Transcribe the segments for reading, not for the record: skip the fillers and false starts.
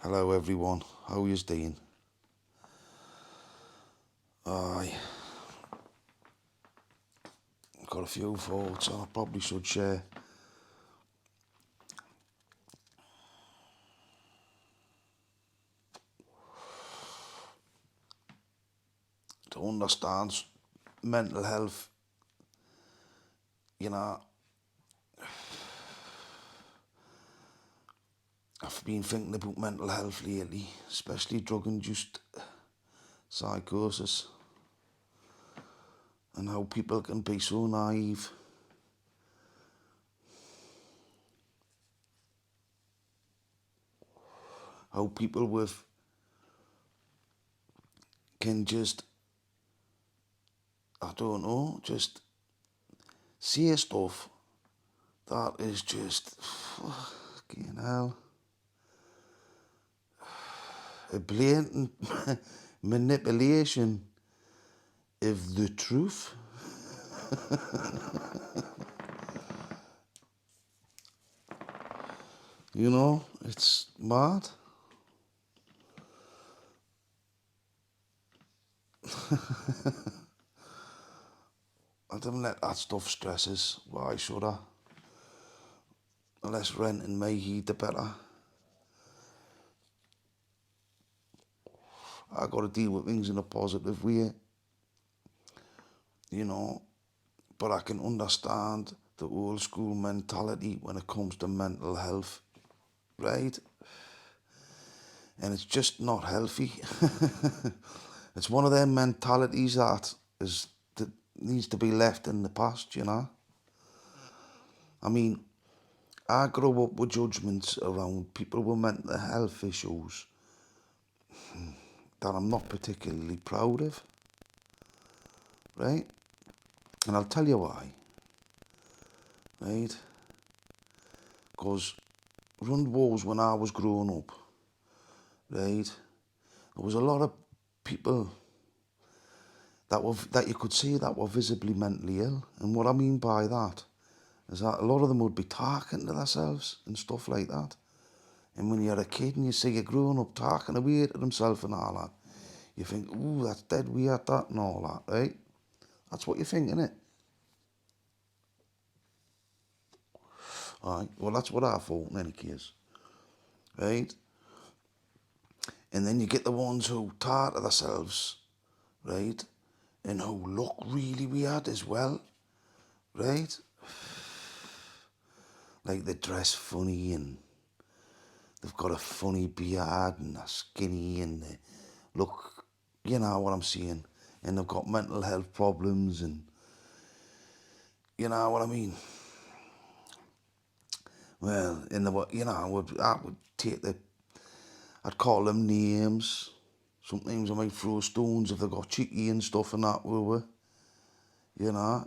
Hello everyone, how yous doing? I got a few thoughts I probably should share. To understand mental health, you know, I've been thinking about mental health lately, especially drug-induced psychosis, and how people can be so naive. How people with can just, I don't know, just say stuff that is just fucking hell, a blatant manipulation of the truth. You know, it's mad. I don't let that stuff stress us. Why should I? The less rent in my heat, the better. I got to deal with things in a positive way, you know. But I can understand the old school mentality when it comes to mental health, right? And it's just not healthy. It's one of them mentalities that needs to be left in the past, you know. I mean, I grew up with judgments around people with mental health issues that I'm not particularly proud of, right? And I'll tell you why, right? Because around wars when I was growing up, right, there was a lot of people that you could see that were visibly mentally ill. And what I mean by that is that a lot of them would be talking to themselves and stuff like that. And when you're a kid and you see a grown up talking away to themselves and all that, you think, ooh, that's dead weird, that and all that, right? That's what you're thinking, innit? Alright, well, that's what I thought in any case, right? And then you get the ones who tar to themselves, right? And who look really weird as well, right? Like they dress funny and they've got a funny beard and they're skinny and they look, you know what I'm saying? And they've got mental health problems and you know what I mean? Well, in the, you know, I would take the, I'd call them names. Sometimes I might throw stones if they got cheeky and stuff and that, you know.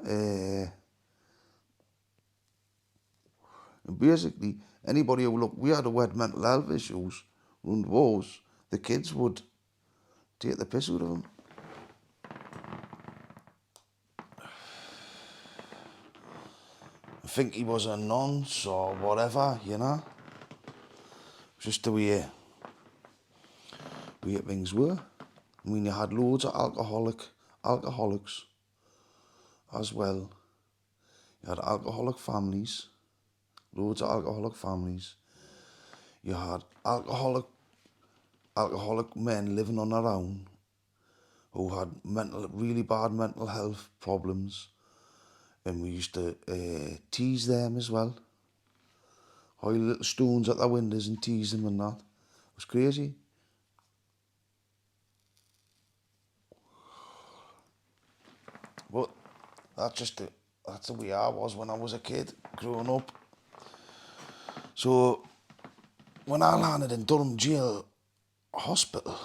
And basically, anybody who looked weird or had mental health issues and was, the kids would take the piss out of them. I think he was a nonce or whatever, you know. Just the way things were. I mean, you had loads of alcoholics as well. You had alcoholic families, loads of alcoholic families. You had alcoholic men living on their own who had really bad mental health problems, and we used to tease them as well. Hurl little stones at their windows and tease them and that. It was crazy. But that's the way I was when I was a kid growing up. So when I landed in Durham Jail Hospital,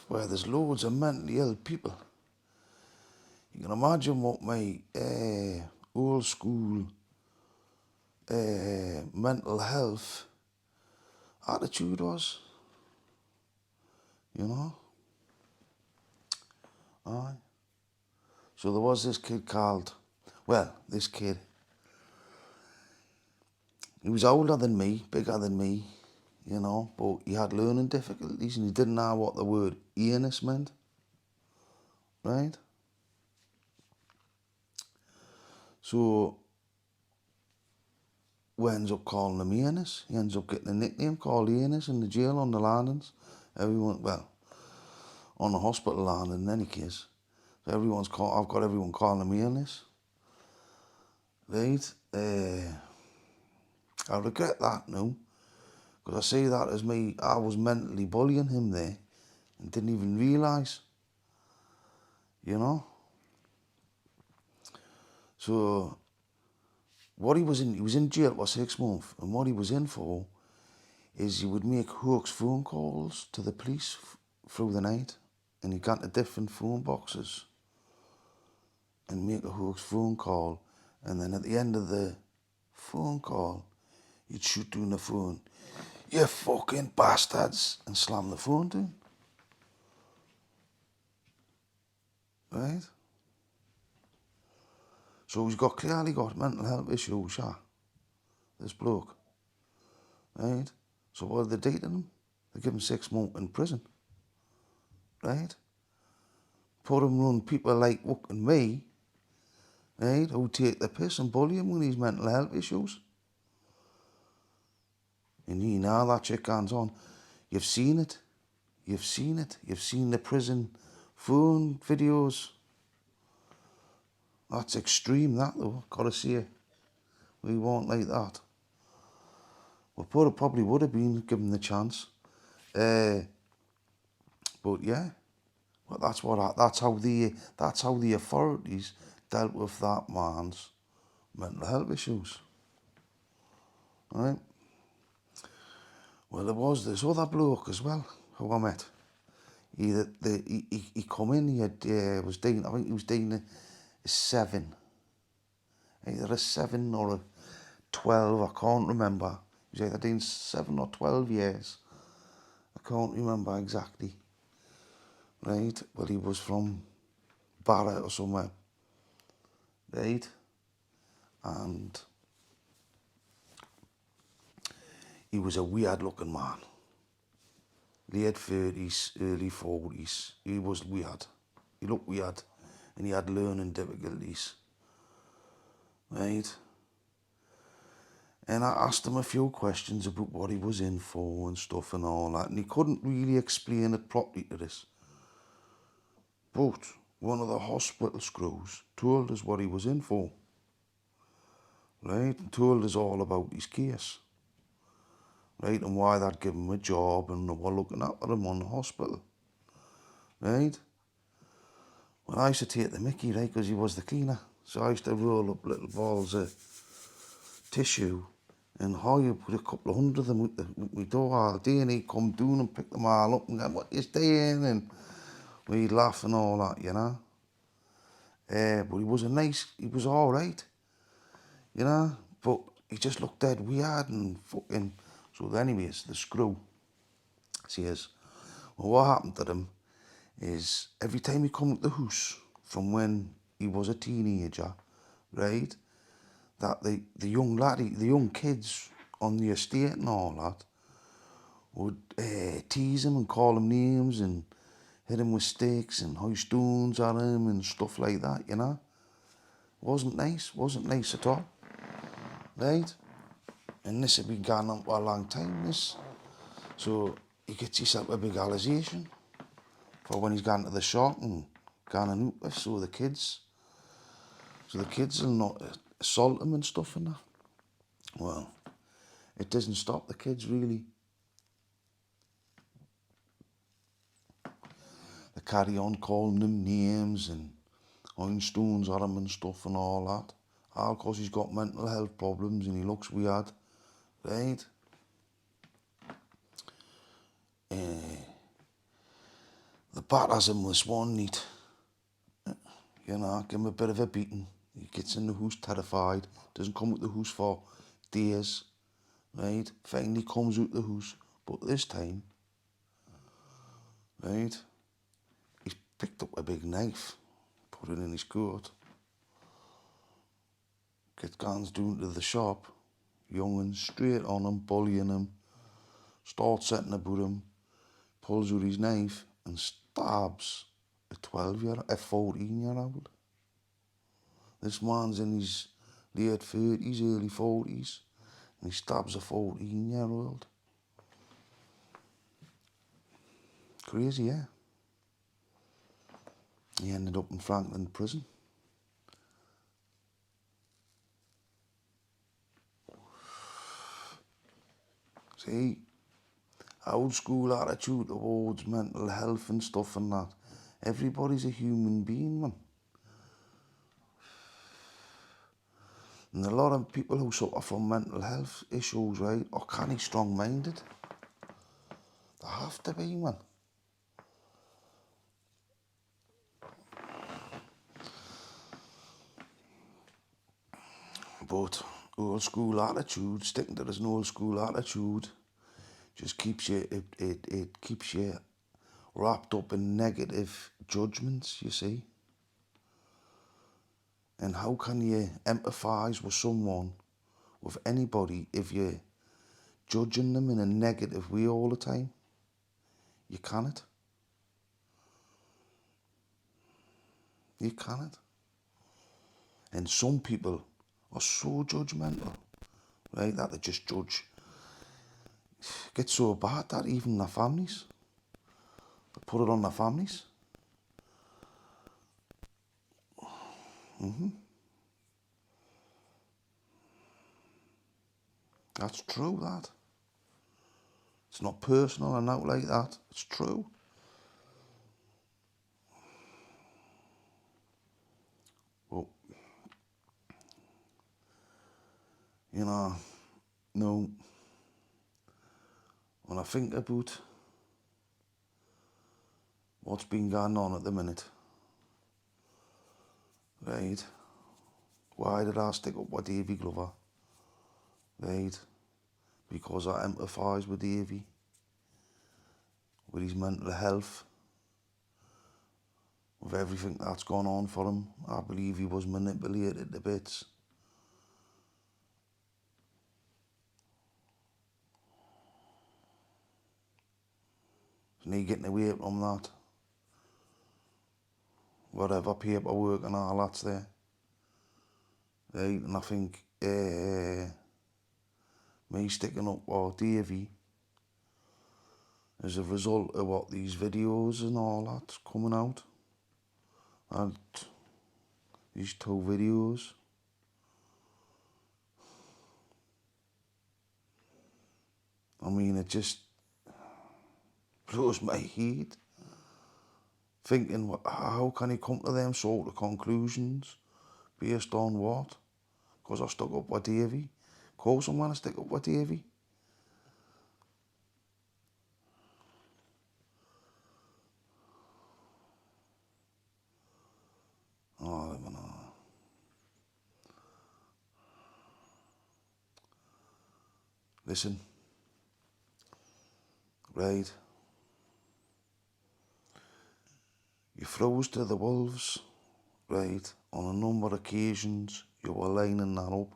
where there's loads of mentally ill people, you can imagine what my old school mental health attitude was, you know. Aye. So there was this kid called, well, this kid, he was older than me, bigger than me, you know, but he had learning difficulties and he didn't know what the word anus meant, right? So we ends up calling him Anus. He ends up getting a nickname called Anus in the jail on the landings. Everyone, well, on the hospital landing in any case. So I've got everyone calling him Anus, right? I regret that now, because I say that as me, I was mentally bullying him there and didn't even realise, you know? So, he was in jail for 6 months, and what he was in for is he would make hoax phone calls to the police through the night, and he'd go to different phone boxes and make a hoax phone call, and then at the end of the phone call, he'd shoot down the phone, "You fucking bastards," and slam the phone down, right? So he's clearly got mental health issues, yeah, this bloke, right? So what did they do to him? They give him 6 months in prison, right? Put him around people like fucking me, right, who take the piss and bully him with his mental health issues. And you know that shit goes on. You've seen it. You've seen it. You've seen the prison phone videos. That's extreme, that though. Gotta say, we won't like that. We probably would have been given the chance. But yeah, well, that's how the authorities dealt with that man's mental health issues, right? Well, there was this other bloke as well who I met. He come in. He had was dating. I think he was dating a 7, either a 7 or a 12. I can't remember. He was either dating 7 or 12 years. I can't remember exactly. Right. Well, he was from Barrett or somewhere. Right. And he was a weird looking man. Late 30s, early 40s. He was weird. He looked weird. And he had learning difficulties. Right. And I asked him a few questions about what he was in for and stuff and all that. And he couldn't really explain it properly to us. But one of the hospital screws told us what he was in for. Right. And told us all about his case. Right, and why they'd give him a job and they were looking after him on the hospital, right? Well, I used to take the mickey, right, because he was the cleaner. So I used to roll up little balls of tissue and hire put a couple of hundred of them with my door all day, and he'd come down and pick them all up and go, "What you doing?" And we'd laugh and all that, you know. But he was all right, you know, but he just looked dead weird and fucking... So anyways, the screw says, well, what happened to him is every time he come to the house from when he was a teenager, right, that the young kids on the estate and all that would tease him and call him names and hit him with sticks and hoist stones at him and stuff like that, you know. Wasn't nice at all, right? And this had been going on for a long time, this. So he gets himself a big allegation for when he's gone to the shop and gone and out with, so the kids will not assault him and stuff and that. Well, it doesn't stop the kids really. They carry on calling him names and throwing stones at him and stuff and all that. All because he's got mental health problems and he looks weird, right? The batters him this one night, you know, give him a bit of a beating. He gets in the house terrified, doesn't come out the house for days, right? Finally comes out the house, but this time, right, he's picked up a big knife, put it in his coat, gets down to the shop, young'uns straight on him, bullying him. starts setting about him, pulls out his knife and stabs a 14-year-old. This man's in his late 30s, early 40s, and he stabs a 14-year-old. Crazy, yeah? He ended up in Franklin prison. See, old school attitude towards mental health and stuff and that. Everybody's a human being, man. And a lot of people who suffer from mental health issues, right, are kind of strong-minded. They have to be, man. But old school attitude, sticking to this old school attitude, just keeps you, it keeps you wrapped up in negative judgments, you see. And how can you empathise with someone, with anybody, if you're judging them in a negative way all the time? You cannot. You cannot. And some people are so judgmental, right, that they just judge. It gets so bad that even their families, they put it on their families. That's true, that. It's not personal and out like that. It's true. But, you know, no, when I think about what's been going on at the minute, right, why did I stick up with Davy Glover, right, because I empathise with Davy, with his mental health, with everything that's gone on for him. I believe he was manipulated to bits. Isn't he getting away from that? Whatever paperwork and all that's there. Right, and I think me sticking up for Davy as a result of what these videos and all that's coming out. And these 2 videos. I mean, it just blows my head. Thinking, how can he come to them sort of conclusions? Based on what? Because I stuck up with Davy. Of course I'm going to stick up with Davy. Oh, I don't know. Listen. Right. You froze to the wolves, right? On a number of occasions, you were lining that up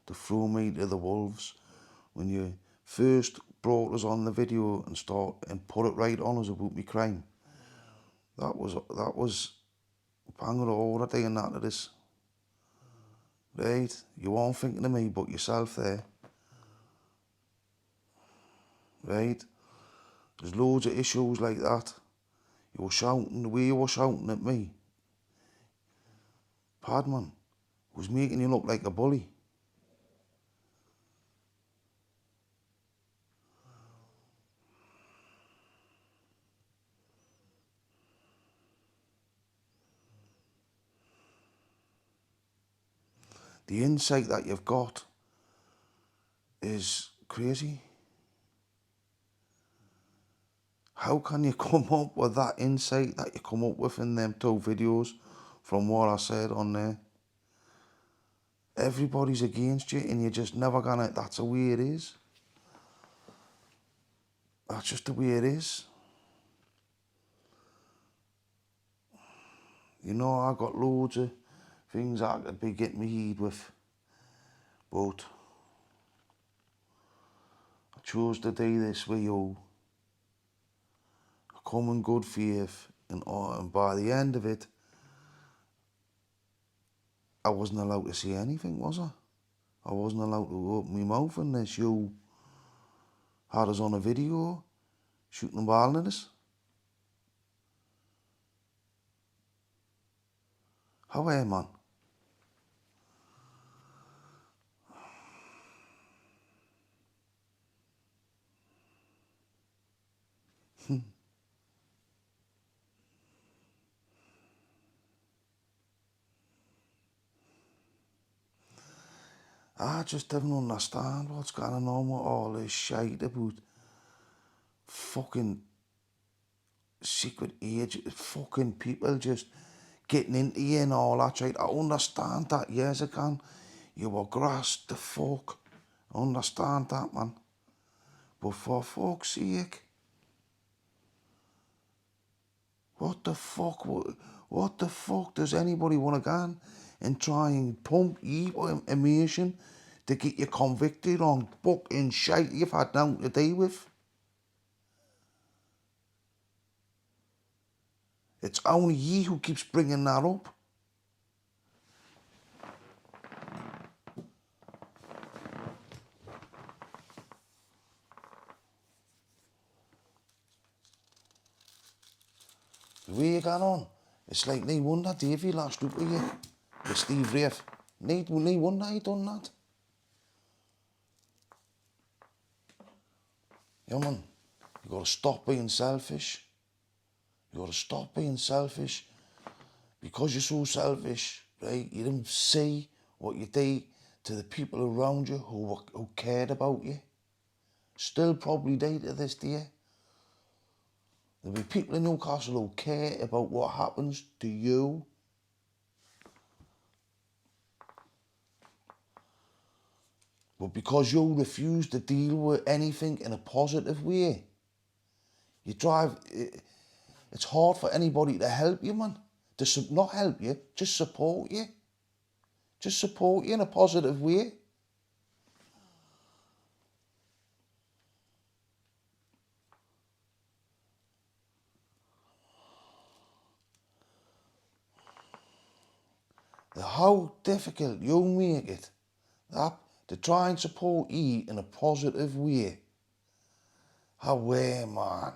to throw me to the wolves. When you first brought us on the video and put it right on us about me crime, that was bang it all day and that it is. Right? You weren't thinking of me but yourself there. Right? There's loads of issues like that. You were shouting the way you were shouting at me. Padman was making you look like a bully. The insight that you've got is crazy. How can you come up with that insight that you come up with in them 2 videos from what I said on there? Everybody's against you and you're just never gonna, that's the way it is. That's just the way it is. You know, I got loads of things I could be getting me head with, but I chose to do this with you. I come in good faith, and by the end of it, I wasn't allowed to say anything, was I? I wasn't allowed to open my mouth unless you had us on a video shooting the ball at us. How are you, man? I just don't understand what's going on with all this shit about fucking secret agent, fucking people just getting into you and all that shit. I understand that years ago. You were grass the fuck. I understand that, man. But for fuck's sake, what the fuck does anybody want to go and try and pump you information to get you convicted on fucking shit you've had nothing to do with? It's only you who keeps bringing that up. The way you got on, it's like no wonder Davey lashed up with you, with Steve Rafe. No wonder he done that. Yeah, man, you got to stop being selfish. You got to stop being selfish. Because you're so selfish, right, you didn't see what you did to the people around you who cared about you. Still probably do to this day. There'll be people in Newcastle who care about what happens to you. But because you refuse to deal with anything in a positive way, it's hard for anybody to help you, man. To not help you, just support you. Just support you in a positive way. How difficult you make it that to try and support you in a positive way. How way, man.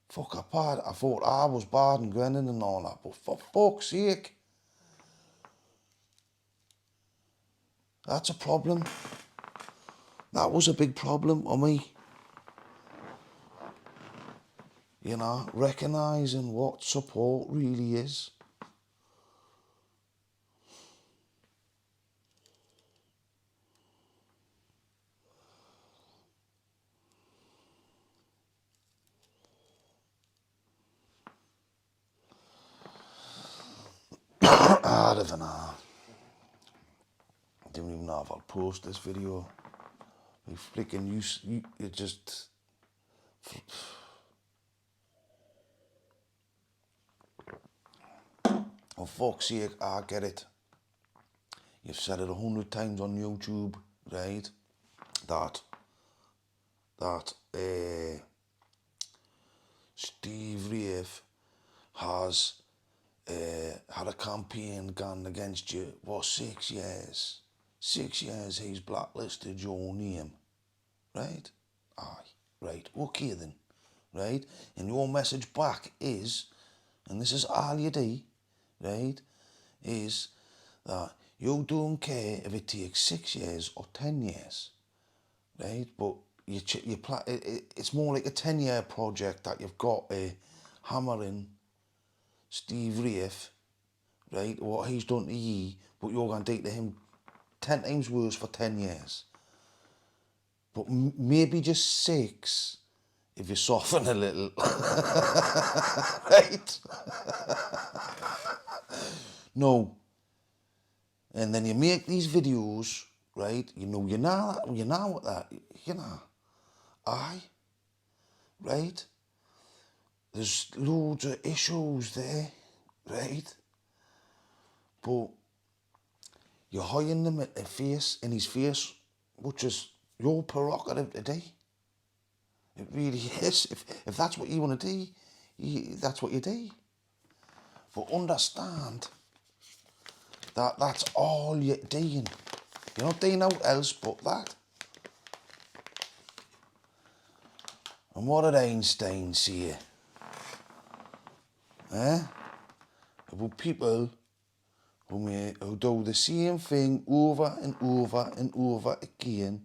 Fuck apart. I thought I was bad and grinning and all that, but for fuck's sake. That's a problem. That was a big problem for me. You know, recognising what support really is. I don't know. I don't even know if I'll post this video. You flicking, you just... For fuck's sake, I get it. You've said it 100 times on YouTube, right? That Steve Rafe has had a campaign gone against you for 6 years. 6 years he's blacklisted your name, right? Aye, right, okay then, right? And your message back is, and this is all you do, right, is that you don't care if it takes 6 years or 10 years, right? But it's more like a 10-year project that you've got a hammer in Steve Rafe, right? What he's done to ye, but you're going to do to him 10 times worse for 10 years. But maybe just 6 if you soften a little, right? No. And then you make these videos, right? You know what that, aye, right? There's loads of issues there, right? But you're hiding them in his face, which is your prerogative to do. It really is. If that's what you want to do, that's what you do. But understand that that's all you're doing. You're not doing out else but that. And what did Einstein say? About people who do the same thing over and over and over again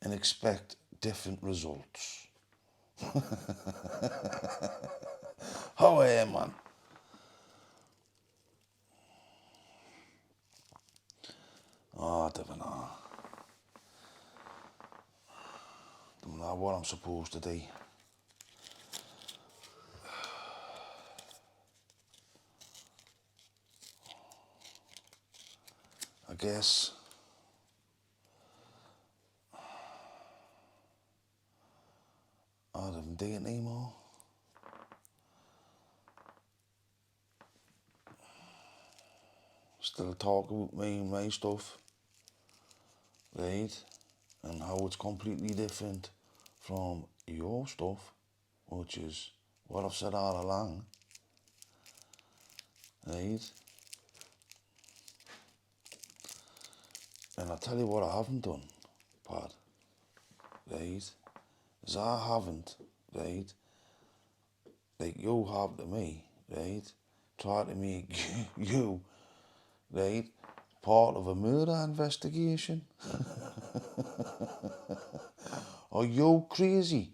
and expect different results. Oh, yeah, man. Oh, I don't know. Don't know what I'm supposed to do. I guess I don't do it anymore. Still talk about me and my stuff, right? And how it's completely different from your stuff, which is what I've said all along, right? And I'll tell you what I haven't done, Pat, right? Is I haven't, right, like you have to me, right, try to make you, right, part of a murder investigation. Are you crazy?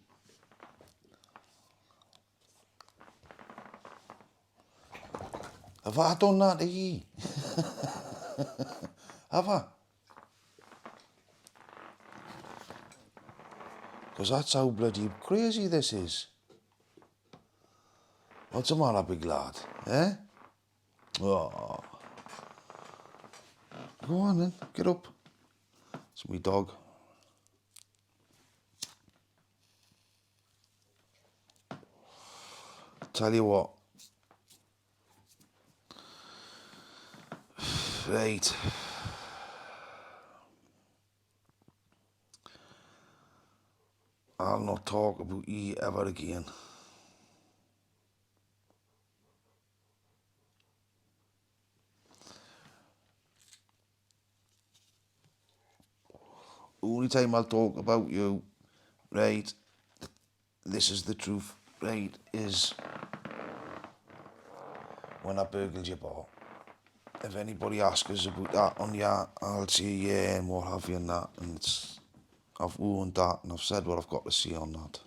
Have I done that to you? Have I? Because that's how bloody crazy this is. What's the matter, big lad? Eh? Oh. Go on then, get up. It's me dog. Tell you what. Right. I'll not talk about you ever again. Only time I'll talk about you, right, this is the truth, right, is when I burgled your bar. If anybody asks us about that on ya, I'll say yeah and what have you and that, and it's, I've owned that and I've said what I've got to say on that.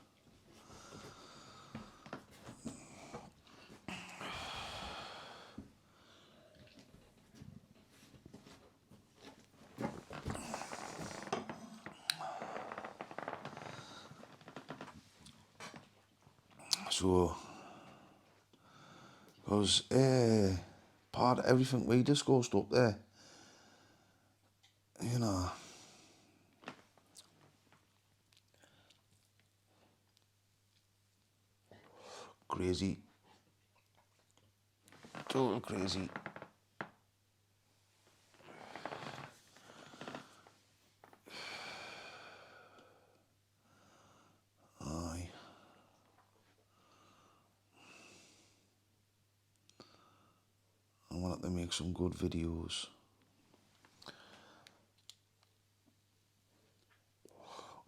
So, because part of everything we discussed up there, you know, crazy, total crazy. Aye. I want to make some good videos.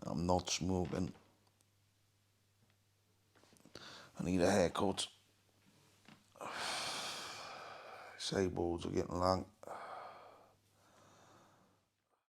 I'm not smoking. I need a haircut. Cyborgs are getting long.